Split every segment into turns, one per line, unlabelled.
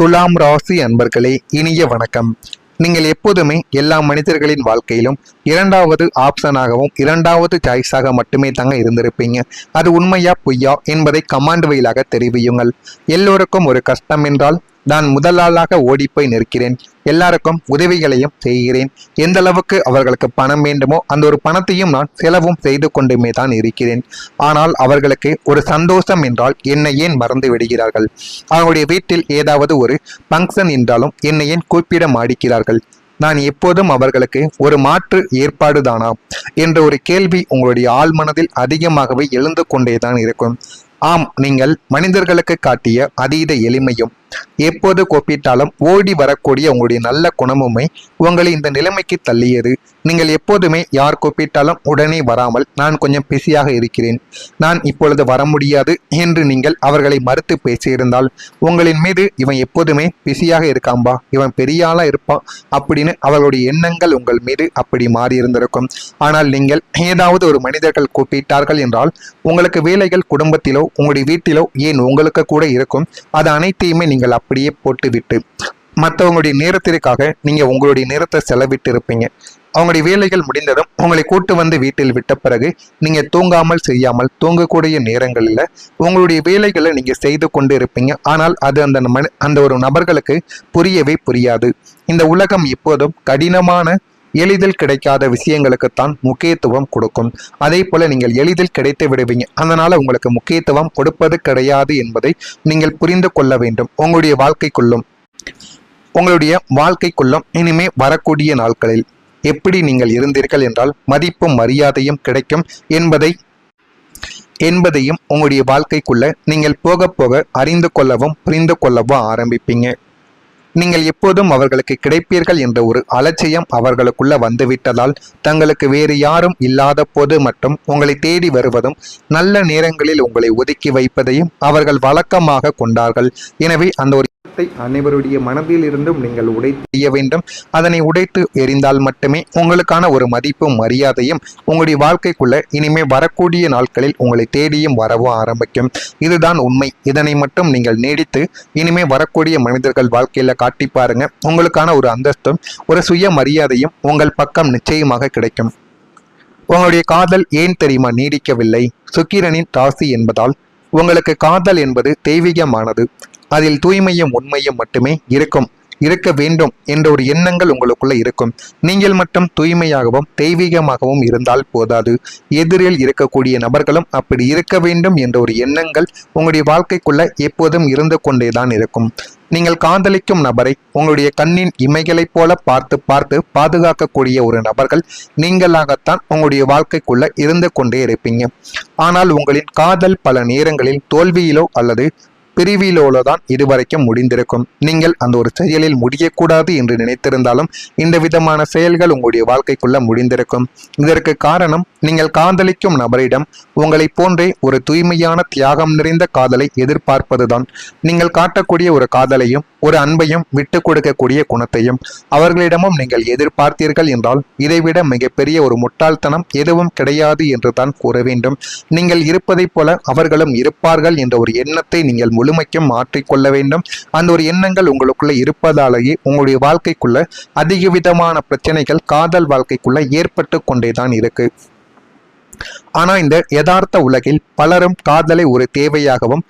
துலாம் ராசி அன்பர்களே, இனிய வணக்கம். நீங்கள் எப்போதுமே எல்லா மனிதர்களின் வாழ்க்கையிலும் இரண்டாவது ஆப்ஷனாகவும் இரண்டாவது சாய்ஸாக மட்டுமே தாங்க இருந்திருப்பீங்க. அது உண்மையா பொய்யா என்பதை கமாண்ட் வழியாக தெரிவியுங்கள். எல்லோருக்கும் ஒரு கஷ்டம் என்றால் நான் முதலாளாக ஓடிப்போய் நிற்கிறேன். எல்லாருக்கும் உதவிகளையும் செய்கிறேன். எந்த அளவுக்கு அவர்களுக்கு பணம் வேண்டுமோ அந்த ஒரு பணத்தையும் நான் செலவும் செய்து கொண்டுமே தான் இருக்கிறேன். ஆனால் அவர்களுக்கு ஒரு சந்தோஷம் என்றால் என்னை ஏன் மறந்து விடுகிறார்கள்? அவருடைய வீட்டில் ஏதாவது ஒரு ஃபங்க்ஷன் என்றாலும் என்னை ஏன் கூப்பிட மாடிக்கிறார்கள்? நான் எப்போதும் அவர்களுக்கு ஒரு மாற்று ஏற்பாடு தானா என்ற ஒரு கேள்வி உங்களுடைய ஆழ்மனதில் அதிகமாகவே எழுந்து கொண்டேதான் இருக்கும். ஆம், நீங்கள் மனிதர்களுக்கு காட்டிய அதீத எளிமையும் எப்போது கூப்பிட்டாலும் ஓடி வரக்கூடிய உங்களுடைய நல்ல குணமுமே உங்களை இந்த நிலைமைக்கு தள்ளியது. நீங்கள் எப்போதுமே யார் கூப்பிட்டாலும் உடனே வராமல் நான் கொஞ்சம் பிஸியாக இருக்கிறேன், நான் இப்பொழுது வர முடியாது என்று நீங்கள் அவர்களை மறுத்து பேசியிருந்தால் உங்களின் மீது இவன் எப்போதுமே பிஸியாக இருக்காம்பா, இவன் பெரிய ஆளா இருப்பான் அப்படின்னு அவர்களுடைய எண்ணங்கள் உங்கள் மீது அப்படி மாறியிருந்திருக்கும். ஆனால் நீங்கள் ஏதாவது ஒரு மனிதர்கள் கூப்பிட்டார்கள் என்றால் உங்களுக்கு வேலைகள் குடும்பத்திலோ உங்களுடைய வீட்டிலோ ஏன் உங்களுக்கு கூட இருக்கும். அது அனைத்தையுமே நீங்கள் அப்படியே போட்டுவிட்டு மற்றவங்களுடைய நேரத்திற்காக நீங்க உங்களுடைய நேரத்தை செலவிட்டு இருப்பீங்க. அவங்களுடைய வேலைகள் முடிந்ததும் உங்களை கூட்டு வந்து வீட்டில் விட்ட பிறகு நீங்க தூங்காமல் செய்யாமல் தூங்கக்கூடிய நேரங்களில் உங்களுடைய வேலைகளை நீங்க செய்து கொண்டு இருப்பீங்க. ஆனால் அது அந்த ஒரு நபர்களுக்கு புரியவே புரியாது. இந்த உலகம் எப்போதும் கடினமான எளிதில் கிடைக்காத விஷயங்களுக்குத்தான் முக்கியத்துவம் கொடுக்கும். அதே போல நீங்கள் எளிதில் கிடைத்து விடுவீங்க. அதனால உங்களுக்கு முக்கியத்துவம் கொடுப்பது கிடையாது என்பதை நீங்கள் புரிந்து கொள்ள வேண்டும். உங்களுடைய வாழ்க்கைக்குள்ளும் இனிமே வரக்கூடிய நாட்களில் எப்படி நீங்கள் இருந்தீர்கள் என்றால் மதிப்பும் மரியாதையும் கிடைக்கும் என்பதையும் உங்களுடைய வாழ்க்கைக்குள்ள நீங்கள் போக போக அறிந்து கொள்ளவும் புரிந்து கொள்ளவும் ஆரம்பிப்பீங்க. நீங்கள் எப்போதும் அவர்களுக்கு கிடைப்பீர்கள் என்ற ஒரு அலட்சியம் அவர்களுக்குள்ள வந்துவிட்டதால் தங்களுக்கு வேறு யாரும் இல்லாத போது மட்டும் உங்களை தேடி வருவதும் நல்ல நேரங்களில் உங்களை ஒதுக்கி வைப்பதையும் அவர்கள் வழக்கமாக கொண்டார்கள். எனவே அந்த ஒரு அனைவருடைய மனதில் இருந்தும் நீங்கள் உடைத்தெறிய வேண்டும். அதனை உடைத்து எறிந்தால் மட்டுமே உங்களுக்கான ஒரு மதிப்பும் மரியாதையும் உங்களுடைய வாழ்க்கைக்குள்ள இனிமே வரக்கூடிய நாட்களில் உங்களை தேடியும் வரவும் ஆரம்பிக்கும். இதுதான் உண்மை. இதனை மட்டும் நீங்கள் நீடித்து இனிமே வரக்கூடிய மனிதர்கள் வாழ்க்கையில காட்டி பாருங்க. உங்களுக்கான ஒரு அந்தஸ்தும் ஒரு சுய மரியாதையும் உங்கள் பக்கம் நிச்சயமாக கிடைக்கும். உங்களுடைய காதல் ஏன் தெரியுமா நீடிக்கவில்லை? சுக்கிரனின் ராசி என்பதால் உங்களுக்கு காதல் என்பது தெய்வீகமானது. அதில் தூய்மையும் உண்மையும் மட்டுமே இருக்க வேண்டும் என்ற ஒரு எண்ணங்கள் உங்களுக்குள்ள இருக்கும். நீங்கள் மட்டும் தூய்மையாகவும் தெய்வீகமாகவும் இருந்தால் போதாது. எதிரில் இருக்கக்கூடிய நபர்களும் அப்படி இருக்க வேண்டும் என்ற ஒரு எண்ணங்கள் உங்களுடைய வாழ்க்கைக்குள்ள எப்போதும் இருந்து கொண்டேதான் இருக்கும். நீங்கள் காதலிக்கும் நபரை உங்களுடைய கண்ணின் இமைகளைப் போல பார்த்து பாதுகாக்கக்கூடிய ஒரு நபர்கள் நீங்களாகத்தான் உங்களுடைய வாழ்க்கைக்குள்ள இருந்து கொண்டே இருப்பீங்க. ஆனால் உங்களின் காதல் பல நேரங்களில் தோல்வியிலோ அல்லது பிரிவிலோதான் இதுவரைக்கும் முடிந்திருக்கும். நீங்கள் அந்த ஒரு செயலில் முடியக்கூடாது என்று நினைத்திருந்தாலும் இந்த விதமான செயல்கள் உங்களுடைய வாழ்க்கைக்குள்ள முடிந்திருக்கும். இதற்கு காரணம் நீங்கள் காதலிக்கும் நபரிடம் உங்களை போன்றே ஒரு தூய்மையான தியாகம் நிறைந்த காதலை எதிர்பார்ப்பதுதான். நீங்கள் காட்டக்கூடிய ஒரு காதலையும் ஒரு அன்பையும் விட்டு கொடுக்கக்கூடிய குணத்தையும் அவர்களிடமும் நீங்கள் எதிர்பார்த்தீர்கள் என்றால் இதைவிட மிகப்பெரிய ஒரு முட்டாள்தனம் எதுவும் கிடையாது என்று தான் கூற வேண்டும். நீங்கள் இருப்பதைப் போல அவர்களும் இருப்பார்கள் என்ற ஒரு எண்ணத்தை நீங்கள் முழுமைக்கும் மாற்றிக்கொள்ள வேண்டும். அந்த ஒரு எண்ணங்கள் உங்களுக்குள்ள இருப்பதாலேயே உங்களுடைய வாழ்க்கைக்குள்ள அதிக விதமான பிரச்சனைகள் காதல் வாழ்க்கைக்குள்ள ஏற்பட்டு கொண்டேதான் இருக்கு. ஆனா இந்த யதார்த்த உலகில் பலரும் காதலை ஒரு தேவையாகவும்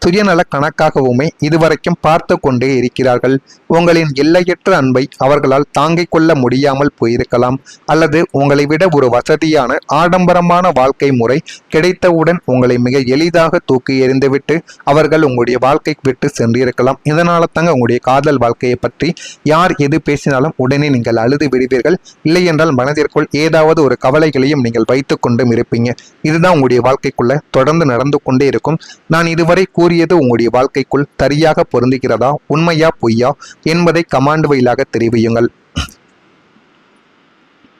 சுயநல கணக்காகவுமே இதுவரைக்கும் பார்த்து கொண்டே இருக்கிறார்கள். உங்களின் எல்லையற்ற அன்பை அவர்களால் தாங்கிக் கொள்ள முடியாமல் போயிருக்கலாம். அல்லது உங்களை விட ஒரு வசதியான ஆடம்பரமான வாழ்க்கை முறை கிடைத்தவுடன் உங்களை மிக எளிதாக தூக்கி எறிந்துவிட்டு அவர்கள் உங்களுடைய வாழ்க்கை விட்டு சென்றிருக்கலாம். இதனால தாங்க உங்களுடைய காதல் வாழ்க்கையை பற்றி யார் எது பேசினாலும் உடனே நீங்கள் அழுது விடுவீர்கள். இல்லை என்றால் மனதிற்குள் ஏதாவது ஒரு கவலைகளையும் நீங்கள் வைத்து கொண்டும் இருப்பீங்க. இதுதான் உங்களுடைய வாழ்க்கைக்குள்ள தொடர்ந்து நடந்து கொண்டே இருக்கும். நான் இதுவரை கூறியது உங்களுடைய வாழ்க்கைக்குள் சரியாக பொருந்துகிறதா, உண்மையா பொய்யா என்பதை கமாண்ட் வழியாக தெரிவியுங்கள்.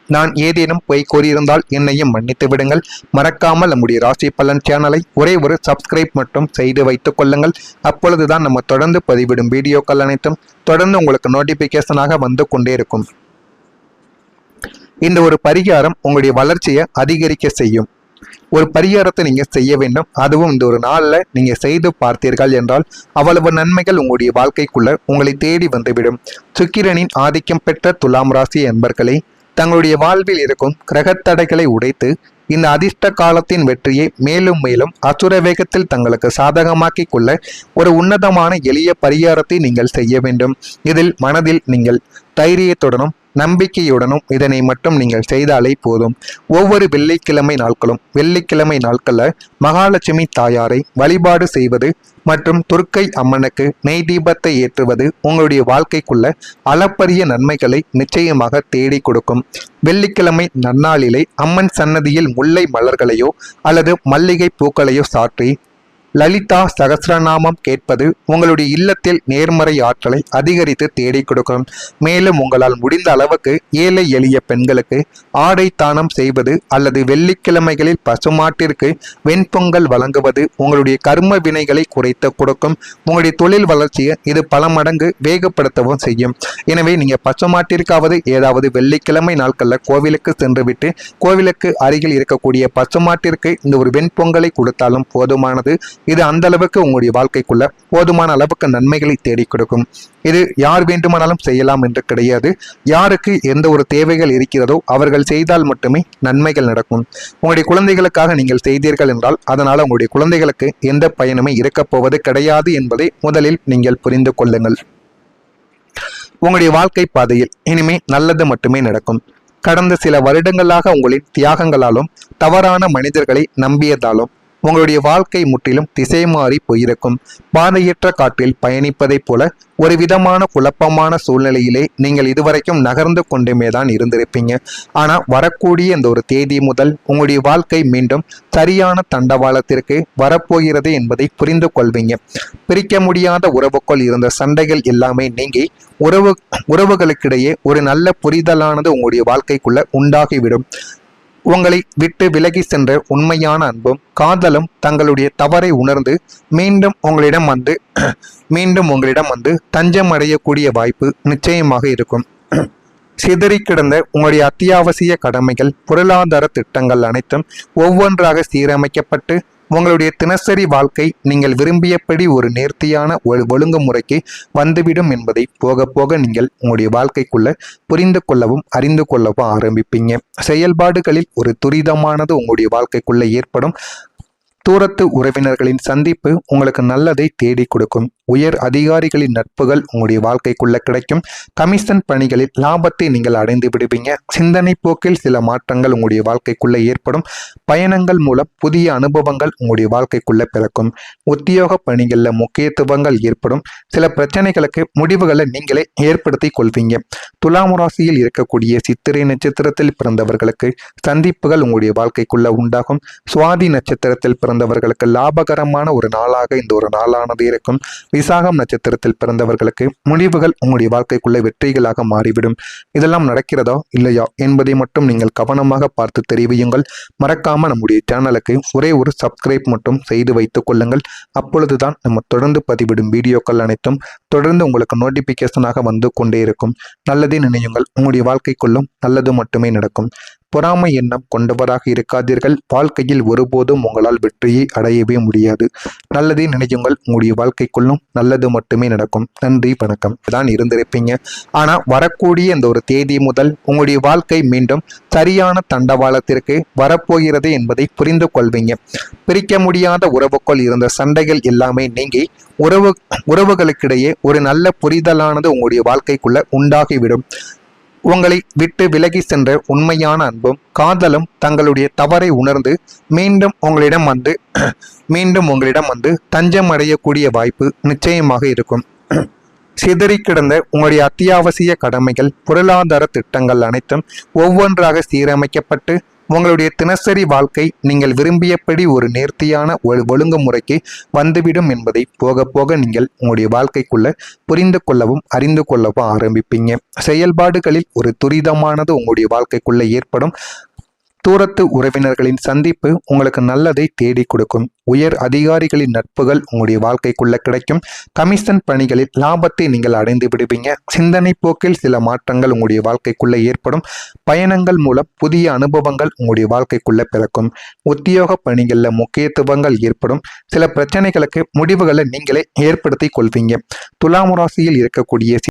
நான் ஏதேனும் பொய் கூறியிருந்தால் என்னையும் மன்னித்து விடுங்கள். மறக்காமல் நம்முடைய ராசி பலன் சேனலை ஒரே ஒரு சப்ஸ்கிரைப் மட்டும் செய்து வைத்துக் கொள்ளுங்கள். அப்பொழுதுதான் நம்ம தொடர்ந்து பதிவிடும் வீடியோக்கள் அனைத்தும் தொடர்ந்து உங்களுக்கு நோட்டிபிகேஷனாக வந்து கொண்டே இருக்கும். இந்த ஒரு பரிகாரம் உங்களுடைய வளர்ச்சியை அதிகரிக்க செய்யும். ஒரு பரிகாரத்தை நீங்க செய்ய வேண்டும். அதுவும் இந்த ஒரு நாள்ல நீங்க செய்து பார்த்தீர்கள் என்றால் அவ்வளவு நன்மைகள் உங்களுடைய வாழ்க்கைக்குள்ள உங்களை தேடி வந்துவிடும். சுக்கிரனின் ஆதிக்கம் பெற்ற துலாம் ராசி என்பர்களே, தங்களுடைய வாழ்வில் இருக்கும் கிரகத்தடைகளை உடைத்து இந்த அதிர்ஷ்ட காலத்தின் வெற்றியை மேலும் மேலும் அசுர வேகத்தில் தங்களுக்கு சாதகமாக்கி கொள்ள ஒரு உன்னதமான எளிய பரிகாரத்தை நீங்கள் செய்ய வேண்டும். இதில் மனதில் நீங்கள் தைரியத்துடனும் நம்பிக்கையுடனும் இதனை மட்டும் நீங்கள் செய்தாலே போதும். ஒவ்வொரு வெள்ளிக்கிழமை நாட்களில் மகாலட்சுமி தாயாரை வழிபாடு செய்வது மற்றும் துர்க்கை அம்மனுக்கு நெய் தீபத்தை ஏற்றுவது உங்களுடைய வாழ்க்கைக்குள்ள அளப்பரிய நன்மைகளை நிச்சயமாக தேடி கொடுக்கும். வெள்ளிக்கிழமை நன்னாளிலே அம்மன் சன்னதியில் முல்லை மலர்களையோ அல்லது மல்லிகை பூக்களையோ சாற்றி லலிதா சகஸ்ரநாமம் கேட்பது உங்களுடைய இல்லத்தில் நேர்மறை ஆற்றலை அதிகரித்து தேடி கொடுக்கும். மேலும் உங்களால் முடிந்த அளவுக்கு ஏழை எளிய பெண்களுக்கு ஆடை தானம் செய்வது அல்லது வெள்ளிக்கிழமைகளில் பசுமாட்டிற்கு வெண்பொங்கல் வழங்குவது உங்களுடைய கர்ம வினைகளை குறைத்து கொடுக்கும். உங்களுடைய தொழில் வளர்ச்சியை இது பல மடங்கு வேகப்படுத்தவும் செய்யும். எனவே நீங்க பசுமாட்டிற்காவது ஏதாவது வெள்ளிக்கிழமை நாட்களில் கோவிலுக்கு சென்றுவிட்டு கோவிலுக்கு அருகில் இருக்கக்கூடிய பசுமாட்டிற்கு இந்த ஒரு வெண்பொங்கலை கொடுத்தாலும் போதுமானது. இது அந்த அளவுக்கு உங்களுடைய வாழ்க்கைக்குள்ள போதுமான அளவுக்கு நன்மைகளை தேடி கொடுக்கும். இது யார் வேண்டுமானாலும் செய்யலாம் என்று கிடையாது. யாருக்கு எந்த ஒரு தேவைகள் இருக்கிறதோ அவர்கள் செய்தால் மட்டுமே நன்மைகள் நடக்கும். உங்களுடைய குழந்தைகளுக்காக நீங்கள் செய்தீர்கள் என்றால் அதனால உங்களுடைய குழந்தைகளுக்கு எந்த பயனுமே இருக்கப் போவது கிடையாது என்பதை முதலில் நீங்கள் புரிந்து கொள்ளுங்கள். உங்களுடைய வாழ்க்கை பாதையில் இனிமே நல்லது மட்டுமே நடக்கும். கடந்த சில வருடங்களாக உங்களின் தியாகங்களாலும் தவறான மனிதர்களை நம்பியதாலும் உங்களுடைய வாழ்க்கை முற்றிலும் திசை மாறி போயிருக்கும். பாதையற்ற காட்டில் பயணிப்பதைப் போல ஒரு விதமான குழப்பமான சூழ்நிலையிலே நீங்கள் இதுவரைக்கும் நகர்ந்து கொண்டுமே தான் இருந்திருப்பீங்க. ஆனா வரக்கூடிய இந்த ஒரு தேதி முதல் உங்களுடைய வாழ்க்கை மீண்டும் சரியான தண்டவாளத்திற்கு வரப்போகிறது என்பதை புரிந்து கொள்வீங்க. பிரிக்க முடியாத உறவுக்குள் இருந்த சண்டைகள் எல்லாமே நீங்கி உறவுகளுக்கிடையே ஒரு நல்ல புரிதலானது உங்களுடைய வாழ்க்கைக்குள்ள உண்டாகிவிடும். உங்களை விட்டு விலகி சென்ற உண்மையான அன்பும் காதலும் தங்களுடைய தவறை உணர்ந்து மீண்டும் உங்களிடம் வந்து தஞ்சம் அடையக்கூடிய வாய்ப்பு நிச்சயமாக இருக்கும். சிதறி கிடந்த உங்களுடைய அத்தியாவசிய கடமைகள், பொருளாதார திட்டங்கள் அனைத்தும் ஒவ்வொன்றாக சீரமைக்கப்பட்டு உங்களுடைய தினசரி வாழ்க்கை நீங்கள் விரும்பியபடி ஒரு நேர்த்தியான ஒழுங்குமுறைக்கு வந்துவிடும் என்பதை போக போக நீங்கள் உங்களுடைய வாழ்க்கைக்குள்ள புரிந்து கொள்ளவும் அறிந்து கொள்ளவும் ஆரம்பிப்பீங்க. செயல்பாடுகளில் ஒரு துரிதமானது உங்களுடைய வாழ்க்கைக்குள்ள ஏற்படும். தூரத்து உறவினர்களின் சந்திப்பு உங்களுக்கு நல்லதை தேடி கொடுக்கும். உயர் அதிகாரிகளின் நட்புகள் உங்களுடைய வாழ்க்கைக்குள்ள கிடைக்கும். கமிஷன் பணிகளில் லாபத்தை நீங்கள் அடைந்து விடுவீங்க. சிந்தனை போக்கில் சில மாற்றங்கள் உங்களுடைய வாழ்க்கைக்குள்ள ஏற்படும். பயணங்கள் மூலம் புதிய அனுபவங்கள் உங்களுடைய வாழ்க்கைக்குள்ள பிறக்கும். உத்தியோக பணிகளில் முக்கியத்துவங்கள் ஏற்படும். சில பிரச்சனைகளுக்கு முடிவுகளை நீங்களே ஏற்படுத்தி கொள்வீங்க. துலாம் ராசியில் இருக்கக்கூடிய சித்திரை நட்சத்திரத்தில் பிறந்தவர்களுக்கு சந்திப்புகள் உங்களுடைய வாழ்க்கைக்குள்ள உண்டாகும். சுவாதி நட்சத்திரத்தில் பிறந்தவர்களுக்கு லாபகரமான ஒரு நாளாக இந்த ஒரு நாளானது இருக்கும். விசாகம் நட்சத்திரத்தில் பிறந்தவர்களுக்கு முடிவுகள் உங்களுடைய வாழ்க்கைக்குள்ள வெற்றிகளாக மாறிவிடும். இதெல்லாம் நடக்கிறதா இல்லையா என்பதை மட்டும் நீங்கள் கவனமாக பார்த்து தெரிவியுங்கள். மறக்காம நம்முடைய சேனலுக்கு ஒரே ஒரு சப்ஸ்கிரைப் மட்டும் செய்து வைத்துக் கொள்ளுங்கள். அப்பொழுதுதான் நம்ம தொடர்ந்து பதிவிடும் வீடியோக்கள் அனைத்தும் தொடர்ந்து உங்களுக்கு நோட்டிபிகேஷனாக வந்து கொண்டே இருக்கும். நல்லதே நினையுங்கள். உங்களுடைய வாழ்க்கைக்குள்ளும் நல்லது மட்டுமே நடக்கும். பொறாமை எண்ணம் கொண்டவராக இருக்காதீர்கள். வாழ்க்கையில் ஒருபோதும் உங்களால் வெற்றியை அடையவே முடியாது. நல்லதே நினையுங்கள். உங்களுடைய வாழ்க்கைக்குள்ளும் நல்லது மட்டுமே நடக்கும். நன்றி, வணக்கம். தான் இருந்திருப்பீங்க. ஆனா வரக்கூடிய இந்த ஒரு தேதி முதல் உங்களுடைய வாழ்க்கை மீண்டும் சரியான தண்டவாளத்திற்கு வரப்போகிறது என்பதை புரிந்து கொள்வீங்க. பிரிக்க முடியாத உறவுக்குள் இருந்த சண்டைகள் எல்லாமே நீங்கி உறவுகளுக்கிடையே ஒரு நல்ல புரிதலானது உங்களுடைய வாழ்க்கைக்குள்ள உண்டாகிவிடும். உங்களை விட்டு விலகி சென்ற உண்மையான அன்பும் காதலும் தங்களுடைய தவறை உணர்ந்து மீண்டும் உங்களிடம் வந்து தஞ்சம் அடையக்கூடிய வாய்ப்பு நிச்சயமாக இருக்கும். சிதறி கிடந்த உங்களுடைய அத்தியாவசிய கடமைகள், பொருளாதார திட்டங்கள் அனைத்தும் ஒவ்வொன்றாக சீரமைக்கப்பட்டு உங்களுடைய தினசரி வாழ்க்கை நீங்கள் விரும்பியபடி ஒரு நேர்த்தியான ஒழுங்குமுறைக்கு வந்துவிடும் என்பதை போக போக நீங்கள் உங்களுடைய வாழ்க்கைக்குள்ள புரிந்து கொள்ளவும் அறிந்து கொள்ளவும் ஆரம்பிப்பீங்க. செயல்பாடுகளில் ஒரு துரிதமானது உங்களுடைய வாழ்க்கைக்குள்ள ஏற்படும். தூரத்து உறவினர்களின் சந்திப்பு உங்களுக்கு நல்லதை தேடி கொடுக்கும். உயர் அதிகாரிகளின் நட்புகள் உங்களுடைய வாழ்க்கைக்குள்ள கிடைக்கும். கமிஷன் பணிகளில் லாபத்தை நீங்கள் அடைந்து விடுவீங்க. சிந்தனை போக்கில் சில மாற்றங்கள் உங்களுடைய வாழ்க்கைக்குள்ள ஏற்படும். பயணங்கள் மூலம் புதிய அனுபவங்கள் உங்களுடைய வாழ்க்கைக்குள்ள பிறக்கும். உத்தியோக பணிகளில் முக்கியத்துவங்கள் ஏற்படும். சில பிரச்சனைகளுக்கு முடிவுகளை நீங்களே ஏற்படுத்தி கொள்வீங்க. துலாம் ராசியில் இருக்கக்கூடிய